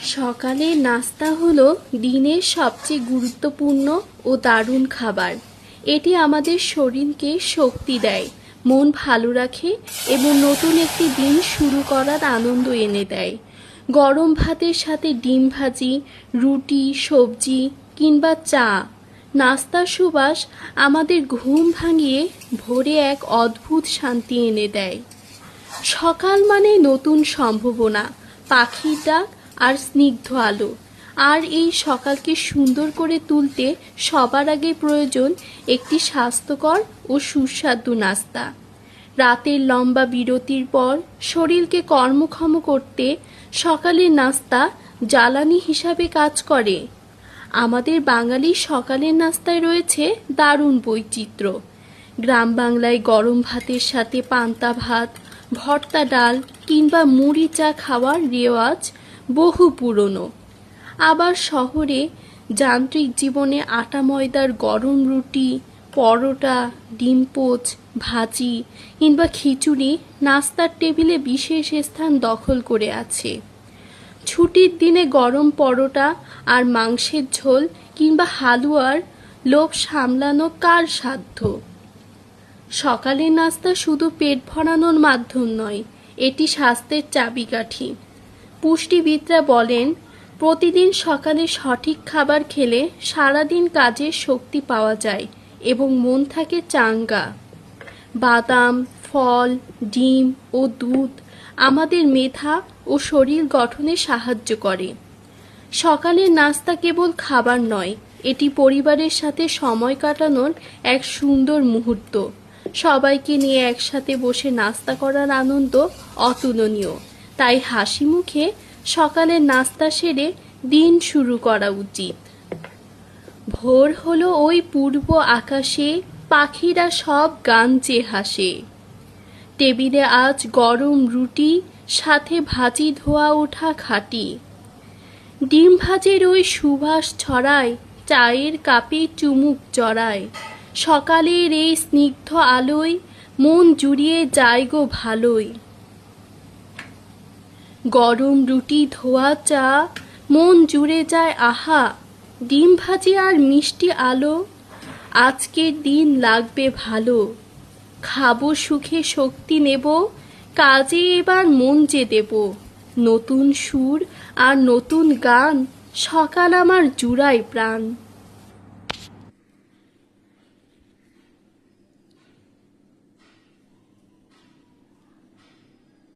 সকালের নাস্তা হলো দিনের সবচেয়ে গুরুত্বপূর্ণ ও দারুণ খাবার। এটি আমাদের শরীরকে শক্তি দেয়, মন ভালো রাখে এবং নতুন একটি দিন শুরু করার আনন্দ এনে দেয়। গরম ভাতের সাথে ডিম ভাজি, রুটি, সবজি কিংবা চা, নাস্তার সুবাস আমাদের ঘুম ভাঙিয়ে ভোরে এক অদ্ভুত শান্তি এনে দেয়। সকাল মানে নতুন সম্ভাবনা, পাখির ডাক আর স্নিগ্ধ আলো। আর এই সকালকে সুন্দর করে তুলতে সবার আগে প্রয়োজন একটি স্বাস্থ্যকর ও সুস্বাদু নাস্তা। রাতের লম্বা বিরতির পর শরীরকে কর্মক্ষম করতে সকালের নাস্তা জ্বালানি হিসাবে কাজ করে। আমাদের বাঙালি সকালের নাস্তায় রয়েছে দারুণ বৈচিত্র্য। গ্রাম বাংলায় গরম ভাতের সাথে পান্তা ভাত, ভর্তা ডাল কিংবা মুড়ি চা খাওয়ার রেওয়াজ বহু পুরনো। আবার শহরে যান্ত্রিক জীবনে আটা ময়দার গরম রুটি, পরোটা, ডিম পোচ, ভাজি কিংবা খিচুড়ি নাস্তার টেবিলে বিশেষ স্থান দখল করে আছে। ছুটির দিনে গরম পরোটা আর মাংসের ঝোল কিংবা হালুয়ার লোভ সামলানো কার সাধ্য? সকালের নাস্তা শুধু পেট ভরানোর মাধ্যম নয়, এটি স্বাস্থ্যের চাবিকাঠি। পুষ্টিবিদরা বলেন, প্রতিদিন সকালে সঠিক খাবার খেলে সারাদিন কাজের শক্তি পাওয়া যায় এবং মন থাকে চাঙ্গা। বাদাম, ফল, ডিম ও দুধ আমাদের মেধা ও শরীর গঠনে সাহায্য করে। সকালের নাস্তা কেবল খাবার নয়, এটি পরিবারের সাথে সময় কাটানোর এক সুন্দর মুহূর্ত। সবাইকে নিয়ে একসাথে বসে নাস্তা করার আনন্দ অতুলনীয়। তাই হাসি মুখে সকালের নাস্তা সেরে দিন শুরু করা উচিত। ভোর হলো ওই পূর্ব আকাশে, পাখিরা সব গান চেয়ে হাসে। টেবিলে আজ গরম রুটি, সাথে ভাজি ধোয়া ওঠা খাঁটি। ডিম ভাজের ওই সুবাস ছড়ায়, চায়ের কাপে চুমুক জড়ায়। সকালের এই স্নিগ্ধ আলোয় মন জুড়িয়ে যায় গো ভালোই। গরম রুটি, ধোয়া চা, মন জুড়ে যায় আহা। ডিম ভাজি আর মিষ্টি আলো, আজকের দিন লাগবে ভালো। খাবো সুখে শক্তি নেব, কাজে এবার মন যে দেব। নতুন সুর আর নতুন গান, সকাল আমার জুড়ায় প্রাণ।